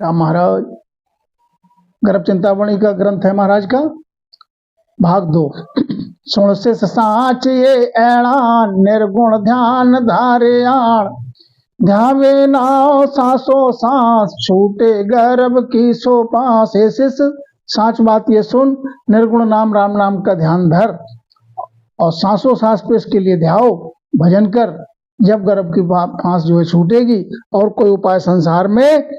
राम महाराज गर्भ चिंतामणि का ग्रंथ है महाराज का, भाग 2। सुन से साच ये ऐणा निर्गुण ध्यान धारे आण, ध्यावे नाव सांसो सांस छूटे गर्भ की सो पास। हे शिष्य सांच बात ये सुन, निर्गुण नाम राम नाम का ध्यान धर और सांसों सांस पे इसके लिए ध्याओ, भजन कर। जब गर्भ की फांस जो है छूटेगी, और कोई उपाय संसार में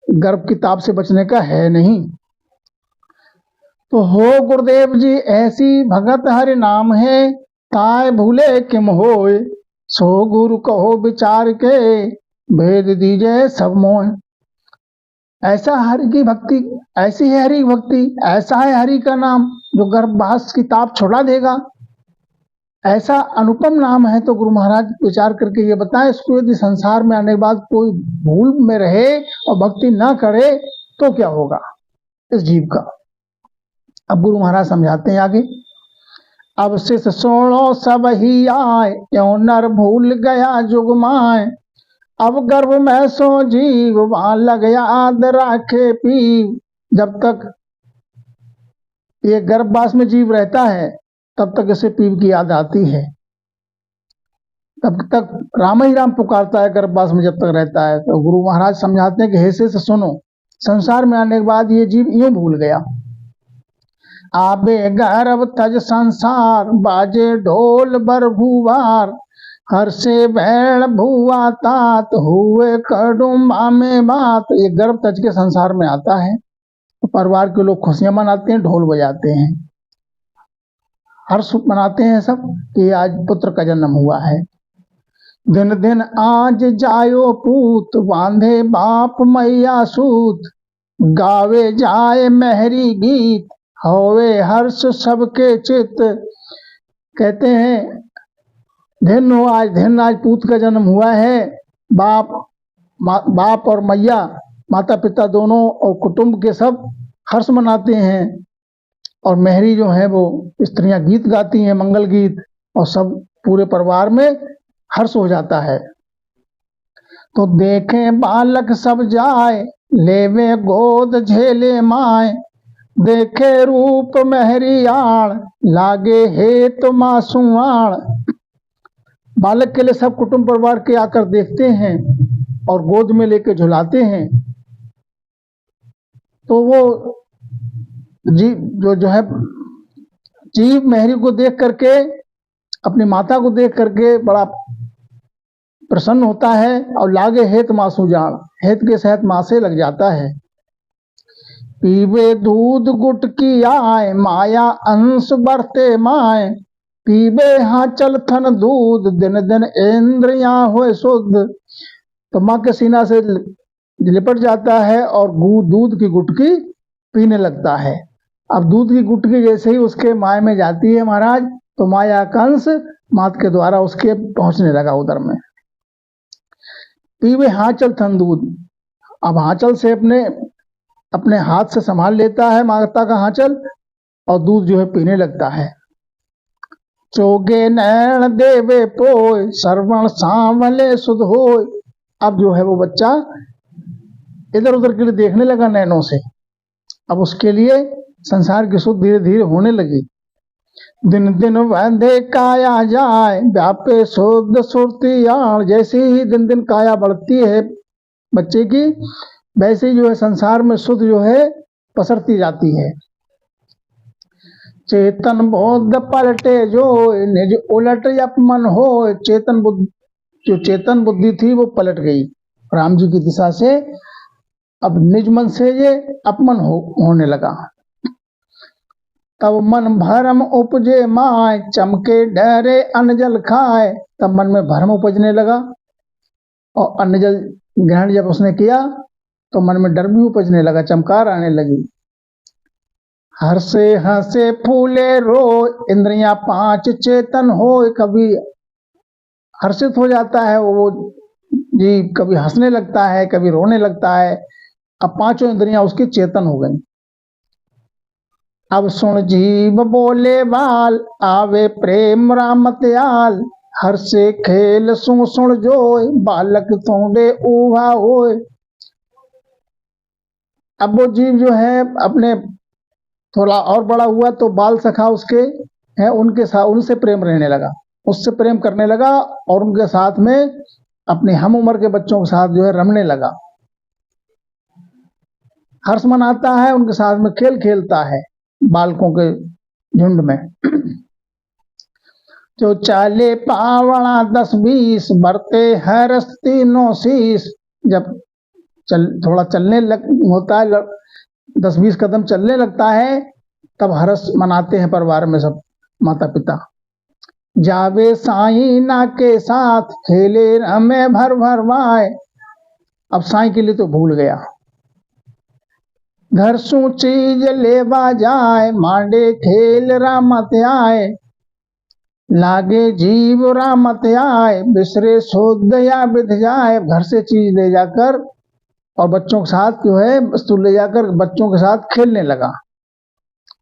गर्भ की ताप से बचने का है नहीं। तो हो गुरुदेव जी ऐसी भगत हरि नाम है, ताय भूले किम होय, सो गुरु कहो विचार के, भेद दीजिए सब मोह। ऐसा हरि की भक्ति, ऐसी है हरि भक्ति, ऐसा है हरि का नाम जो गर्भवास की ताप छुड़ा देगा। ऐसा अनुपम नाम है। तो गुरु महाराज विचार करके ये बताएं, इसको यदि संसार में आने के बाद कोई भूल में रहे और भक्ति ना करे तो क्या होगा इस जीव का। अब गुरु महाराज समझाते हैं आगे। अब शिष सोनो सब ही आए, क्यों नर भूल गया जुग माए, अब गर्भ में सो जीव वहां लग याद राखे पीव। जब तक ये गर्भवास में जीव रहता है तब तक इसे पीव की याद आती है, तब तक राम ही राम पुकारता है गर्भवास में जब तक रहता है। तो गुरु महाराज समझाते हैं कि हे शिष्य सुनो, संसार में आने के बाद ये जीव यूं भूल गया। आबे गर्भ तज संसार, बाजे ढोल बर भुवार, हर से भैड़ भुआ तात, हुए कड़ुम्बा में बात। ये गर्भ तज के संसार में आता है तो परिवार के लोग खुशियां मनाते हैं, ढोल बजाते हैं, हर्ष मनाते हैं सब कि आज पुत्र का जन्म हुआ है। दिन दिन आज जायो पूत, बांधे बाप मैया सूत, गावे जाए मेहरी गीत, होवे हर्ष सबके चित। कहते हैं दिन आज पूत का जन्म हुआ है। बाप और मैया, माता पिता दोनों और कुटुंब के सब हर्ष मनाते हैं, और मेहरी जो है वो स्त्रियां गीत गाती हैं, मंगल गीत, और सब पूरे परिवार में हर्ष हो जाता है। तो देखे बालक सब जाए, लेवे गोद झेले माए, देखे रूप मेहरी आण, लागे हेत मासूआण। बालक के लिए सब कुटुंब परिवार के आकर देखते हैं और गोद में लेके झुलाते हैं। तो वो जो है जीव मेहरी को देख करके, अपनी माता को देख करके बड़ा प्रसन्न होता है, और लागे हेत मासू जान, हेत के साथ मासे लग जाता है। पीवे दूध गुट की आए, माया अंश बरते माए, पीबे हाँ चल थन दूध, दिन दिन इंद्रियां होए शुद्ध। तो माँ के सीना से लिपट जाता है और दूध की गुटकी पीने लगता है। अब दूध की गुटकी जैसे ही उसके माय में जाती है महाराज, तो माया का अंश मात के द्वारा उसके पहुंचने लगा उधर में। पीवे हांचल थन दूध, अब हांचल से अपने हाथ से संभाल लेता है माता का हांचल, और दूध जो है पीने लगता है। चोगे नैण देवे पोय, श्रवण सांवले सुध होय। अब जो है वो बच्चा इधर उधर के लिए देखने लगा नैनों से, अब उसके लिए संसार की सुध धीरे धीरे होने लगी। दिन दिन वंदे काया जाए, व्यापे शुद्ध सुरती आण। जैसे ही दिन दिन काया बढ़ती है बच्चे की, वैसे ही जो है संसार में शुद्ध जो है पसरती जाती है। चेतन बोध पलटे जो, निज उलट अपमन हो। चेतन बुद्धि, जो चेतन बुद्धि थी वो पलट गई राम जी की दिशा से, अब निज मन से ये अपमन होने लगा। तब मन भरम उपजे माय, चमके डरे अनजल खाए। तब मन में भरम उपजने लगा, और अनजल ग्रहण जब उसने किया तो मन में डर भी उपजने लगा, चमकार आने लगी। हर्षे हंसे फूले रो, इंद्रियां पांच चेतन हो। कभी हर्षित हो जाता है वो जी, कभी हंसने लगता है, कभी रोने लगता है। अब पांचों इंद्रियां उसकी चेतन हो गई। अब सुन जीव बोले बाल, आवे प्रेम राम त्याल, हर्षे खेल सुन सुन जोय, बालक तोड़े ऊहा होय। अब वो जीव जो है अपने थोड़ा और बड़ा हुआ तो बाल सखा उसके है उनके साथ उनसे प्रेम रहने लगा, उससे प्रेम करने लगा और उनके साथ में अपनी हम उम्र के बच्चों के साथ जो है रमने लगा, हर्ष मनाता है, उनके साथ में खेल खेलता है बालकों के झुंड में। जो चाले पावड़ा 10-20 बरते हरस तीनों शीश। जब थोड़ा चलने होता है 10-20 कदम चलने लगता है तब हर्ष मनाते हैं परिवार में सब माता पिता। जावे साईं ना के साथ खेले रमे भर भर वाए। अब साईं के लिए तो भूल गया, घर सू चीज लेवा जाए मांडे खेल रामत आए। लागे जीव रामत आए बिसरे सोदया विध जाए। घर से चीज ले जाकर और बच्चों के साथ जो है वस्तु ले जाकर बच्चों के साथ खेलने लगा।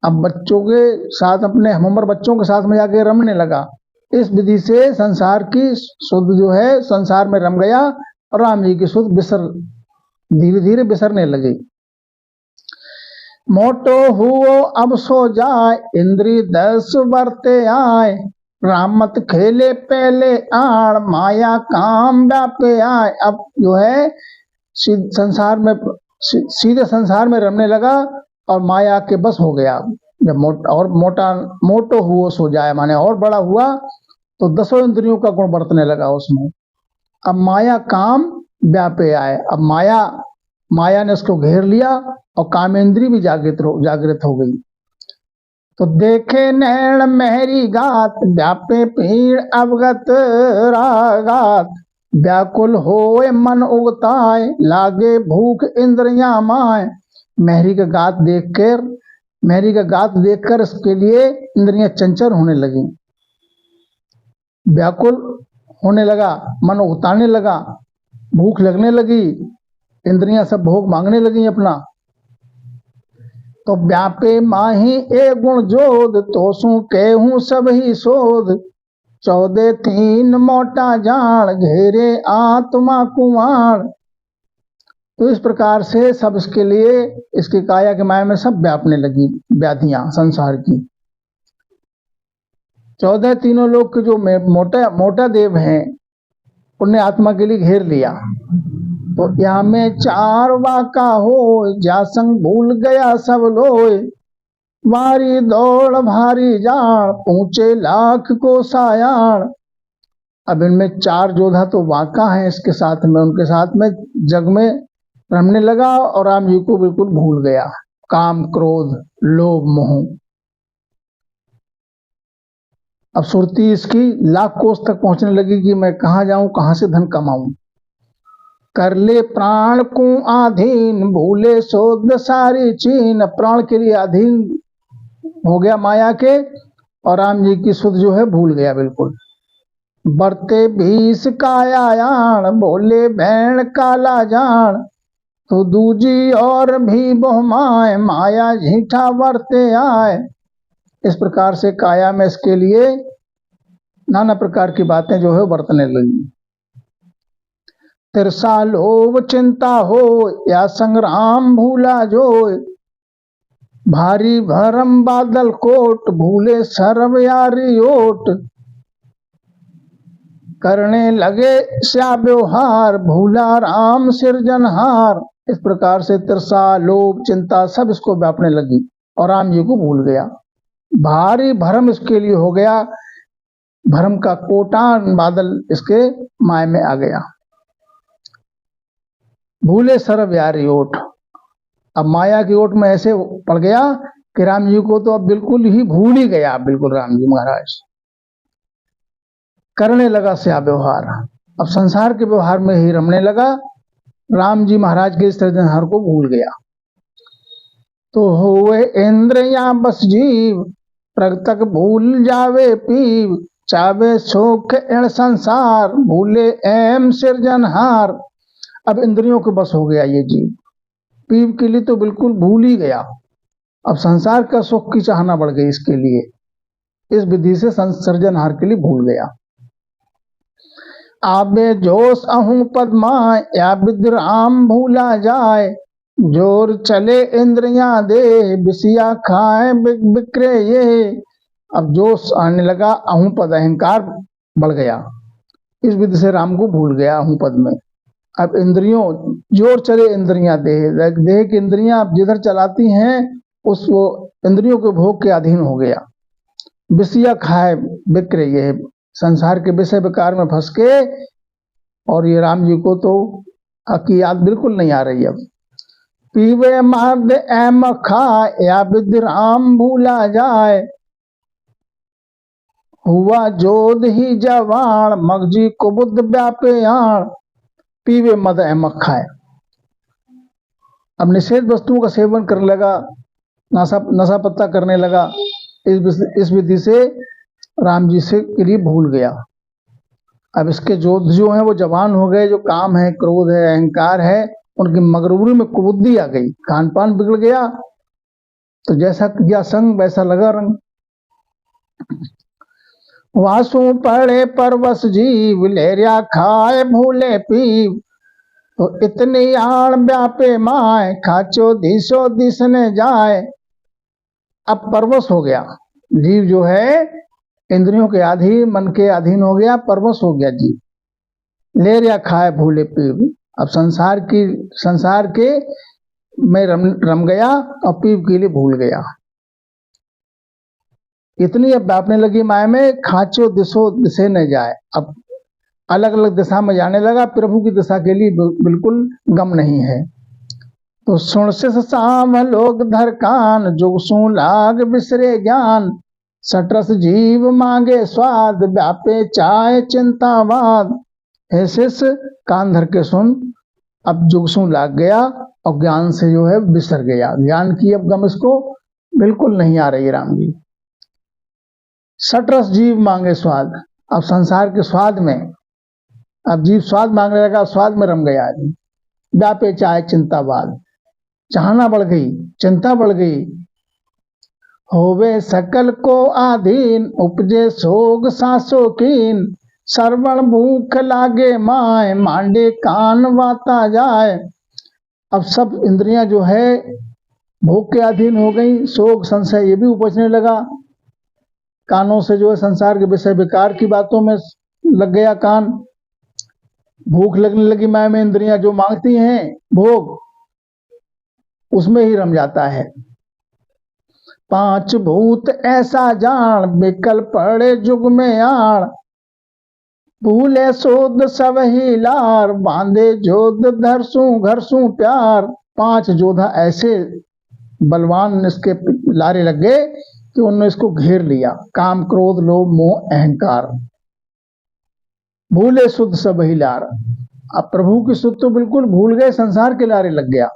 अब बच्चों के साथ अपने हमउम्र बच्चों के साथ में जाके रमने लगा। इस विधि से संसार की सुध जो है संसार में रम गया और राम जी की सुध धीरे धीरे बिसरने लगी। मोटो हुओ अब सो जाए इंद्री 10 बरते आए। रामत खेले पहले आड़ माया काम व्यापे आए। अब जो है संसार में सीधे संसार में रमने लगा और माया के बस हो गया। जब मोटो हुओ सो जाए माने और बड़ा हुआ तो 10 इंद्रियों का गुण बरतने लगा उसमें। अब माया काम व्यापे आए। अब माया ने उसको घेर लिया और कामेंद्री भी जागृत हो गई। तो देखे नैण मेहरी गात व्यापे पीड़ अवगत रागात। व्याकुल होए मन उगताए लागे भूख इंद्रियां माए। मेहरी का गात देखकर इसके लिए इंद्रियां चंचल होने लगी, व्याकुल होने लगा, मन उगताने लगा, भूख लगने लगी, इंद्रियां सब भोग मांगने लगी अपना। तो व्यापे माही ए गुण जोद तो सू केहूं सब ही शोध। 14 3 मोटा जान घेरे आत्मा कुमार। तो इस प्रकार से सब इसके लिए इसकी काया के माया में सब व्यापने लगी व्याधियां संसार की। 14 तीनों लोग के जो मोटा देव हैं उन्हें आत्मा के लिए घेर लिया। तो यहाँ में 4 वाका हो जा संग भूल गया सब लोय। वारी दौड़ भारी जान ऊंचे लाख को सायाण। अब इनमें 4 जोधा तो वाका हैं इसके साथ में, उनके साथ में जग में रमने लगा और राम जी को बिल्कुल भूल गया। काम क्रोध लोभ मोह। अब सुरती इसकी लाख कोस तक पहुंचने लगी कि मैं कहां जाऊं, कहां से धन कमाऊं। कर ले प्राण को आधीन भूले शोध सारी चीन। प्राण के लिए अधीन हो गया माया के और राम जी की सुध जो है भूल गया बिल्कुल। बरते 20 कायायान बोले भैण काला जान। तो दूजी और भी बहुमाए माया झीठा बरते आए। इस प्रकार से काया में इसके लिए नाना प्रकार की बातें जो है बरतने लगी। तिरसा लोभ चिंता हो या संग्राम भूला जो। भारी भरम बादल कोट भूले सर्व यारी ओट। करने लगे स्या व्यवहार भूला राम सिरजनहार। इस प्रकार से तिरसा लोभ चिंता सब इसको व्यापने लगी और राम जी को भूल गया। भारी भरम इसके लिए हो गया, भरम का कोटान बादल इसके माय में आ गया। भूले सर्व यारी ओट। अब माया की ओट में ऐसे पड़ गया कि राम जी को तो अब बिल्कुल ही भूल ही गया, बिल्कुल राम जी महाराज। करने लगा स्या व्यवहार। अब संसार के व्यवहार में ही रमने लगा, राम जी महाराज के सृजनहार को भूल गया। तो हुए इंद्र या बस जीव प्रगतक भूल जावे पीव। चावे सुख एण संसार भूले एम सिरजनहार। अब इंद्रियों के बस हो गया ये जीव, पीव के लिए तो बिल्कुल भूल ही गया। अब संसार का सुख की चाहना बढ़ गई इसके लिए, इस विधि से सृजनहार के लिए भूल गया। आबे जोश अहूं पदमा या विद्राम भूला जाए। जोर चले इंद्रियां दे, बिसिया खाए बिक्रे ये। अब जोश आने लगा, अहूं पद अहंकार बढ़ गया, इस विधि से राम को भूल गया अहूं पद में। अब इंद्रियों, जोर चले इंद्रियां देह, देह की इंद्रियां जिधर चलाती हैं उस वो इंद्रियों के भोग के अधीन हो गया। विषया खाए बिक्र, ये संसार के विषय विकार में फंस के, और ये राम जी को तो की याद बिल्कुल नहीं आ रही। अब पीवे मर्द एम खा, या विद्राम भूला जाए, हुआ जोध ही जवान, मगजी को बुद्ध व्यापे आण। पीवे मद एमक खाए, अब निषेध वस्तुओं का सेवन करने लगा, नशा पत्ता करने लगा। इस विधि से राम जी से के लिए भूल गया। अब इसके जो हैं वो जवान हो गए, जो काम है, क्रोध है, अहंकार है, उनकी मगरूरी में कुबुद्धि आ गई, खान पान बिगड़ गया, तो जैसा किया संग वैसा लगा रंग। वासु पड़े परवश जीव, लेरिया खाए भूले पीव, तो इतनी आण व्यापे माए, खाचो दिशो दिसने जाए। अब परवश हो गया जीव, जो है इंद्रियों के अधीन, मन के अधीन हो गया, परवश हो गया जीव। लेरिया खाए भूले पीव, अब संसार के में रम गया और पीव के लिए भूल गया। इतनी अब व्यापने लगी माया में, खाचो दिशो दिशे न जाए, अब अलग अलग दिशा में जाने लगा, प्रभु की दिशा के लिए बिल्कुल गम नहीं है। तो सुन से साम लोग धर कान, जुग सू लाग बिसरे ज्ञान, सटरस जीव मांगे स्वाद, व्यापे चाय चिंतावाद। हे शिष्य कान धर के सुन, अब जुगसू लाग गया और ज्ञान से जो है बिसर गया, ज्ञान की अब गम इसको बिल्कुल नहीं आ रही राम जी। सटरस जीव मांगे स्वाद, अब संसार के स्वाद में अब जीव स्वाद मांगने लगा, स्वाद में रम गया आदमी। व्यापे चाहे चिंतावाद, चाहना बढ़ गई, चिंता बढ़ गई। होवे सकल को आधीन, उपजे सोग सासो कीन, श्रवण भूख लागे माए, मांडे कान वाता जाए। अब सब इंद्रियां जो है भूख के अधीन हो गई, शोक संशय ये भी उपजने लगा, कानों से जो है संसार के विषय विकार की बातों में लग गया कान। भूख लगने लगी माया में, इंद्रियां जो मांगती हैं भोग उसमें ही रम जाता है। पांच भूत ऐसा जान, विकल पड़े जुग में आण, भूले सोद सब ही लार, बांधे जोध धरसू घरसू प्यार। पांच जोधा ऐसे बलवान इसके लारे लग गए कि उन्होंने इसको घेर लिया, काम क्रोध लोभ मोह अहंकार। भूले शुद्ध सब ही लार, अब प्रभु की शुद्ध तो बिल्कुल भूल गए, संसार के लारे लग गया।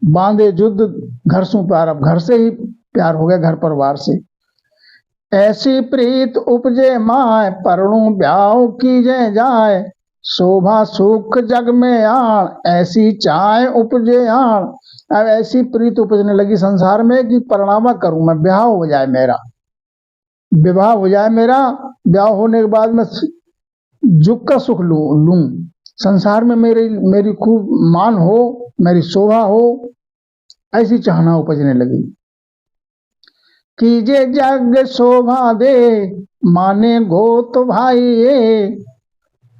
बांधे युद्ध घर सु प्यार, अब घर से ही प्यार हो गया, घर परिवार से। ऐसी प्रीत उपजे माय, परणु ब्याह कीजे जाए, शोभा सुख जग में आण, ऐसी चाय उपजे आण। अब ऐसी प्रीत उपजने लगी संसार में कि परिणामा करूं मैं, ब्याह हो जाए मेरा, विवाह हो जाए मेरा, ब्याह होने के बाद मैं जुग का सुख लूं, संसार में मेरी खूब मान हो, मेरी शोभा हो, ऐसी चाहना उपजने लगी। कीजे जग शोभा दे, माने गोत भाई ये,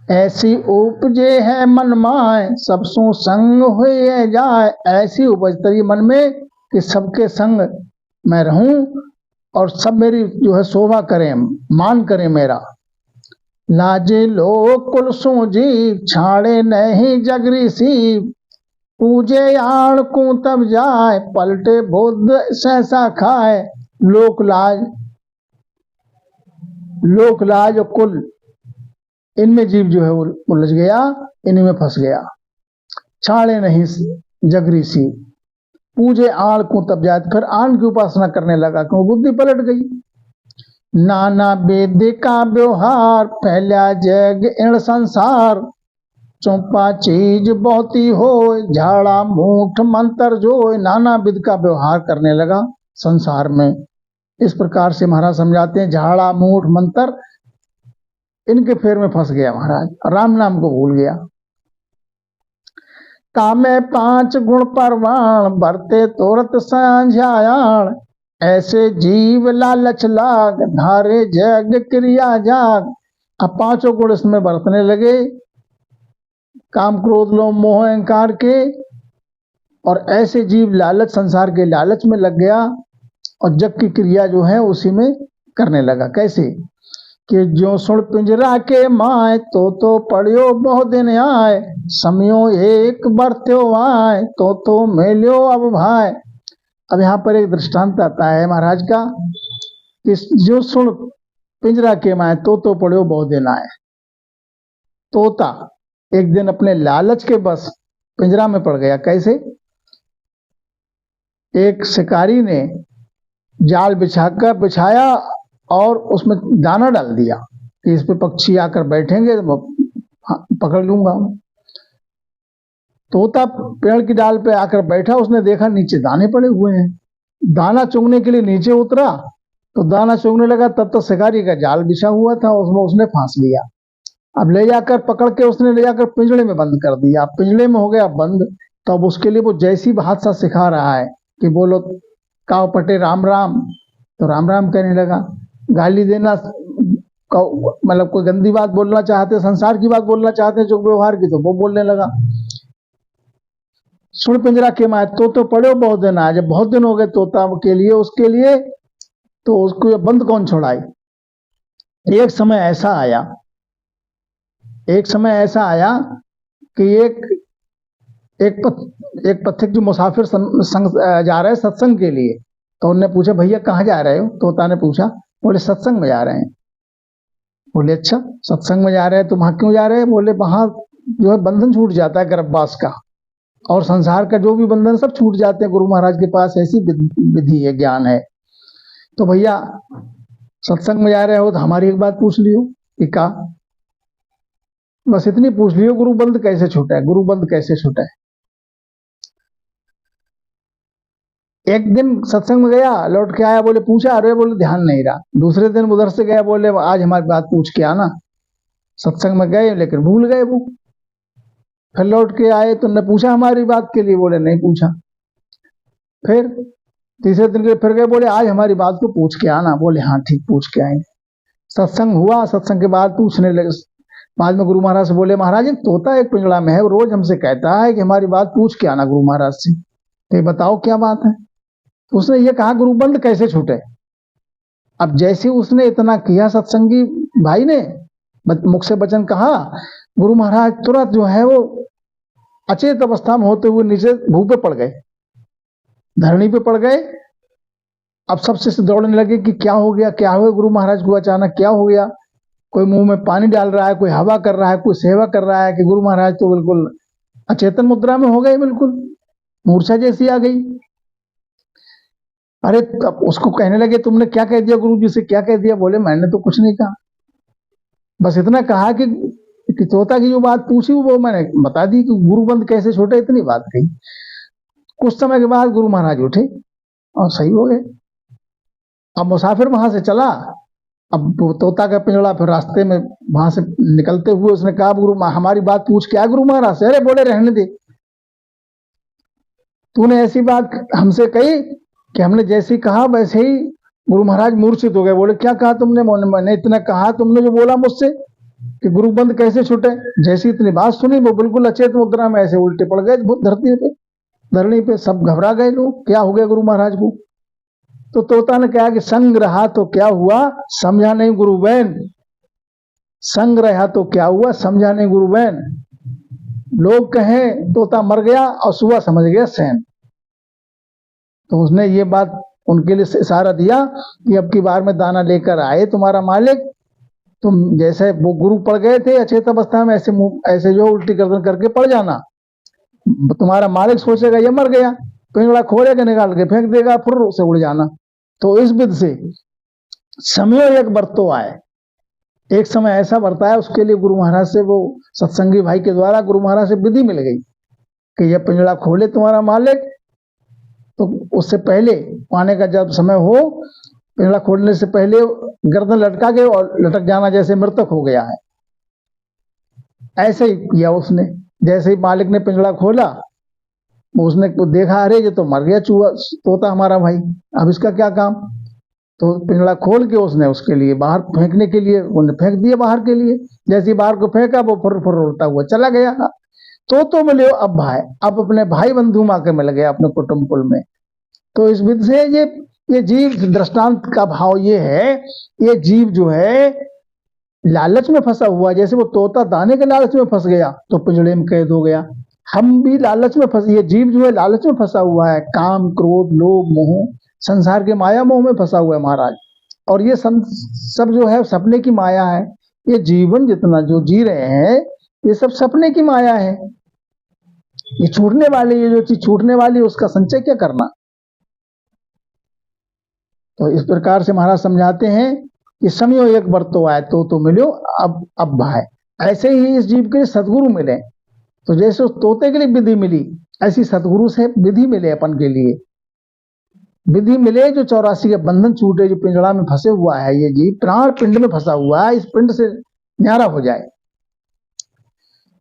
ऐसी उपजे है मन माय, सब सु संग हुए जाए। ऐसी उपजती मन में कि सबके संग मैं रहूं और सब मेरी जो है शोभा करें, मान करें मेरा। लाजे लो कुल सु जीव, छाड़े नहीं जगरी सी, पूजे आण को तब जाए, पलटे बुद्ध सहसा खाए। लोक लाज और कुल, इनमें जीव जो है वो उलझ गया, इन्हीं में फंस गया। छाड़े नहीं जगरी सी, पूजे आण को तब जाए, फिर आण की उपासना करने लगा, क्यों बुद्धि पलट गई। नाना वेद का व्यवहार, फैला जग इण संसार, चौपा चीज बहुती हो, झाड़ा मूठ मंत्र जो। नाना विध का व्यवहार करने लगा संसार में। इस प्रकार से महाराज समझाते हैं, झाड़ा मूठ मंत्र इनके फेर में फंस गया महाराज, राम नाम को भूल गया। कामे 5 गुण परवान, बरते तोरत सांझायाण। ऐसे जीव लालच लाग, धारे जग क्रिया जाग। अब 5 गुण इसमें बरतने लगे, काम क्रोध लोभ मोह अहंकार के, और ऐसे जीव लालच, संसार के लालच में लग गया और जग की क्रिया जो है उसी में करने लगा। कैसे कि जो सुन पिंजरा के माए, तो पड़ियो बहु दिन आए। समयो एक बरत्यो आए, तो मेलियो अब भाई। अब यहाँ पर एक दृष्टांत आता है महाराज का कि जो सुन पिंजरा के माए, तो पड़ियो बहु दिन आए। तोता एक दिन अपने लालच के बस पिंजरा में पड़ गया। कैसे? एक शिकारी ने जाल बिछाया और उसमें दाना डाल दिया कि इस पे पक्षी आकर बैठेंगे तो पकड़ लूंगा। तोता पेड़ की डाल पे आकर बैठा, उसने देखा नीचे दाने पड़े हुए हैं। दाना चुगने के लिए नीचे उतरा तो दाना चुगने लगा, तब तो शिकारी का जाल बिछा हुआ था, उसमें उसने फांस लिया। अब ले जाकर पकड़ के उसने ले जाकर पिंजड़े में बंद कर दिया। पिंजड़े में हो गया बंद। तो अब उसके लिए वो जैसी हादसा सिखा रहा है कि बोलो काव पटे राम राम, तो राम राम कहने लगा। गाली देना, मतलब कोई गंदी बात बोलना चाहते, संसार की बात बोलना चाहते, जो व्यवहार की, तो वो बोलने लगा। सुन पिंजरा के माए, तो पड़े बहुत दिन आए। जब बहुत दिन हो गए तोता के लिए, उसके लिए, तो उसको बंद कौन छोड़ाए। एक समय ऐसा आया कि एक पथिक जो मुसाफिर संग जा रहे हैं सत्संग के लिए, तो उन्होंने पूछा भैया कहाँ जा रहे हो? तोता ने पूछा। बोले सत्संग में जा रहे हैं। बोले अच्छा सत्संग में जा रहे हैं, तो वहां क्यों जा रहे हैं? बोले वहां जो है बंधन छूट जाता है गर्भवास का, और संसार का जो भी बंधन सब छूट जाते हैं। गुरु महाराज के पास ऐसी विधि है, ज्ञान है। तो भैया सत्संग में जा रहे हो तो हमारी एक बात पूछ लियो कि का, बस इतनी पूछ लियो, गुरु बंद कैसे छूटा है, गुरु बंद कैसे छूटा है। एक दिन सत्संग में गया, लौट के आया, बोले पूछा, अरे बोले ध्यान नहीं रहा। दूसरे दिन उधर से गया, बोले आज हमारी बात पूछ के आना। सत्संग में गए लेकिन भूल गए वो। फिर लौट के आए तो उन्होंने पूछा हमारी बात के लिए, बोले नहीं पूछा। फिर तीसरे दिन के फिर गए, बोले आज हमारी बात को पूछ के आना। बोले हाँ ठीक, पूछ के आएंगे। सत्संग हुआ, सत्संग के बाद पूछने लगे। बाद में गुरु महाराज से बोले महाराज एक तोता एक पिंजड़ा में है, वो रोज हमसे कहता है कि हमारी बात पूछ के आना गुरु महाराज से, तो बताओ क्या बात है। तो उसने ये कहा गुरु बंद कैसे छूटे। अब जैसे उसने इतना किया, सत्संगी भाई ने मुख से वचन कहा, गुरु महाराज तुरंत जो है वो अचेत अवस्था में होते हुए नीचे भू पे पड़ गए, धरनी पे पड़ गए। अब सबसे दौड़ने लगे कि क्या हो गया, क्या हुआ गुरु महाराज को, अचानक क्या हो गया। कोई मुंह में पानी डाल रहा है, कोई हवा कर रहा है, कोई सेवा कर रहा है, कि गुरु महाराज तो बिल्कुल अचेतन मुद्रा में हो गए, बिल्कुल मूर्छा जैसी आ गई। अरे तब उसको कहने लगे तुमने क्या कह दिया गुरु जी से, क्या कह दिया? बोले मैंने तो कुछ नहीं कहा, बस इतना कहा कि तोता की जो बात पूछी वो मैंने बता दी कि गुरु बंद कैसे छोटे, इतनी बात कही। कुछ समय के बाद गुरु महाराज उठे और सही हो गए। अब मुसाफिर वहां से चला, अब तोता का पिंजड़ा, फिर रास्ते में वहां से निकलते हुए उसने कहा गुरु हमारी बात पूछ के आ गुरु महाराज से। अरे बोले रहने दे, तूने ऐसी बात हमसे कही कि हमने जैसी कहा वैसे ही गुरु महाराज मूर्छित हो गए। बोले क्या कहा तुमने? मैंने इतना कहा, तुमने जो बोला मुझसे कि गुरु बंद कैसे छूटे, जैसी इतनी बात सुनी वो बिल्कुल अचेत मुद्रा में ऐसे उल्टे पड़ गए धरनी पे। सब घबरा गए लोग, क्या हो गया गुरु महाराज को। तो तोता ने कहा कि संग रहा तो क्या हुआ, समझा नहीं गुरु बहन। संग रहा तो क्या हुआ, समझा नहीं गुरु बहन। लोग कहें तोता मर गया और सुबह समझ गया सैन। तो उसने ये बात उनके लिए इशारा दिया कि अब की बार में दाना लेकर आए तुम्हारा मालिक, तुम जैसे वो गुरु पड़ गए थे अचेत अवस्था में, ऐसे जो उल्टी गर्दन करके पड़ जाना। तुम्हारा मालिक सोचेगा ये मर गया, पिंजड़ा खोलेगा, निकाल के फेंक देगा, फुर्र से उड़ जाना। तो इस विध से समय एक बरतो आए, एक समय ऐसा बरता है, उसके लिए गुरु महाराज से, वो सत्संगी भाई के द्वारा गुरु महाराज से विधि मिल गई कि यह पिंजड़ा खोले तुम्हारा मालिक, तो उससे पहले पाने का जब समय हो, पिंजड़ा खोलने से पहले गर्दन लटका के और लटक जाना, जैसे मृतक हो गया है। ऐसे ही किया उसने। जैसे ही मालिक ने पिंजड़ा खोला वो उसने देखा, अरे ये तो मर गया चूहा तोता हमारा भाई, अब इसका क्या काम। तो पिंजड़ा खोल के उसने उसके लिए बाहर फेंकने के लिए उन्हें फेंक दिया बाहर के लिए। जैसे ही बाहर को फेंका वो फुर फुर उड़ता हुआ चला गया। तो मिले अब भाई, अब अपने भाई बंधु माँ के मिल गया अपने कुटुंब कुल में। तो इस विधि से ये जीव दृष्टांत का भाव ये है, ये जीव जो है लालच में फंसा हुआ है। जैसे वो तोता दाने के लालच में फंस गया तो पिंजड़े में कैद हो गया, हम भी लालच में फंस, ये जीव जो है लालच में फंसा हुआ है, काम क्रोध लोभ मोह संसार के माया मोह में फंसा हुआ है महाराज। और ये सब जो है सपने की माया है। ये जीवन जितना जो जी रहे हैं ये सब सपने की माया है, ये छूटने वाली, ये जो चीज छूटने वाली है उसका संचय क्या करना। तो इस प्रकार से महाराज समझाते हैं कि समयो एक बरतो आए तो मिलो अब भाई। ऐसे ही इस जीव के लिए सदगुरु मिले, तो जैसे उस तोते के लिए विधि मिली ऐसी सदगुरु से विधि मिले अपन के लिए, विधि मिले जो 84 के बंधन छूटे, जो पिंजड़ा में फंसे हुआ है ये जीव प्राण पिंड में फंसा हुआ है, इस पिंड से न्यारा हो जाए।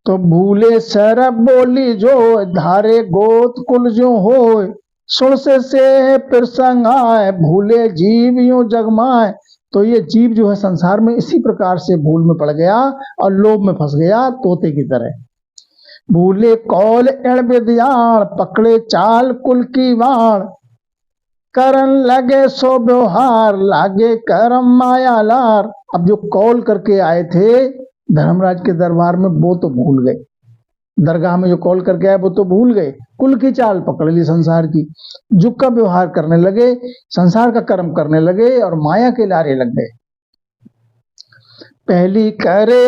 तो भूले सरब बोली जो धारे गोत कुल जो हो, सुन से प्रसंग आए भूले जीव यूं जगमाए। तो ये जीव जो है संसार में इसी प्रकार से भूल में पड़ गया और लोभ में फंस गया तोते की तरह। भूले कौल एण विद्याण पकड़े चाल कुल की वाण, करन लगे सो व्यवहार लागे करम माया लार। अब जो कौल करके आए थे धर्मराज के दरबार में वो तो भूल गए, दरगाह में जो कॉल करके आए वो तो भूल गए, कुल की चाल पकड़ ली संसार की, जुग का व्यवहार करने लगे, संसार का कर्म करने लगे और माया के लारे लग गए। पहली करे